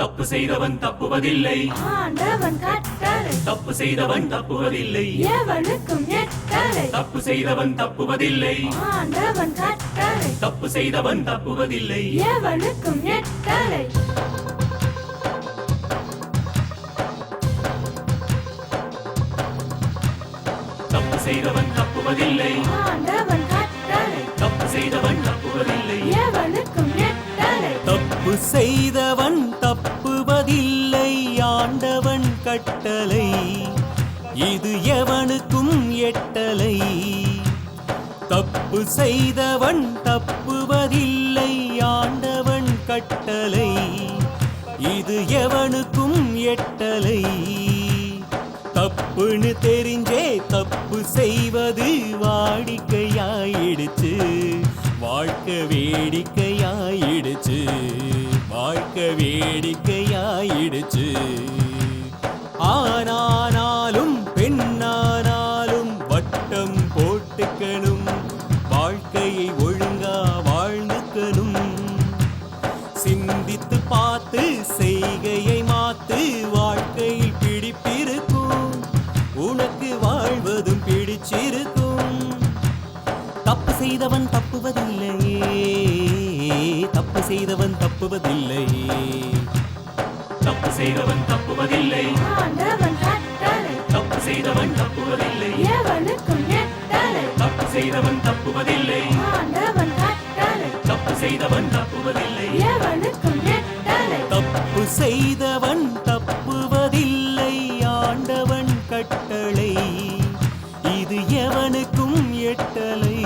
தப்பு செய்தவன் தப்புவதில்லை, ஆண்டவன் கட்டளை. தப்பு செய்தவன் தப்புவதில்லை, எவனுக்கும் எட்டளை. தப்பு செய்தவன் தப்புவதில்லை, ஆண்டவன் கட்டளை. தப்பு செய்தவன் தப்புவதில்லை. எவனுக்கும் எட்டளை. தப்பு செய்தவன் தப்புவதில்லை, ஆண்டவன் கட்டளை. தப்பு செய்தவன் தப்புவதில்லை, எவனுக்கும் எட்டளை. தப்பு செய்தவன் தப்புவதில்லை, ஆண்டவன் கட்டளை இது எவனுக்கும் எட்டலை. தப்பு செய்தவன் தப்புவதில்லை, ஆண்டவன் கட்டளை இது எவனுக்கும் எட்டலை. தப்புன்னு தெரிஞ்சே தப்பு செய்வது வாடிக்கையாயிடுச்சு, வாழ்க்கை வேடிக்கையாயிடுச்சு, வாழ்க்கை வேடிக்கையாயிடுச்சு. ஆனானாலும் பெண்ணானாலும் வட்டம் போட்டுக்கணும், வாழ்க்கையை ஒழுங்கா வாழ்ந்துக்கணும். சிந்தித்து பார்த்து செய்கையை மாத்து, வாழ்க்கையில் பிடிப்பிருக்கும், உனக்கு வாழ்வதும் பிடிச்சிருக்கும். தப்பு செய்தவன் தப்புவதில்லையே, தப்பு செய்தவன் தப்புவதில்லையே, தப்பு செய்தவன் தப்புவதில்லை, ஆண்டவன் கட்டளை. தப்பு செய்தவன் தப்புவதில்லை, எவனுக்கும் எட்டளை. தப்பு செய்தவன் தப்புவதில்லை, ஆண்டவன் கட்டளை. தப்பு செய்தவன் தப்புவதில்லை, எவனுக்கும் எட்டளை. தப்பு செய்தவன் தப்புவதில்லை, ஆண்டவன் கட்டளை இது எவனுக்கும் எட்டலை.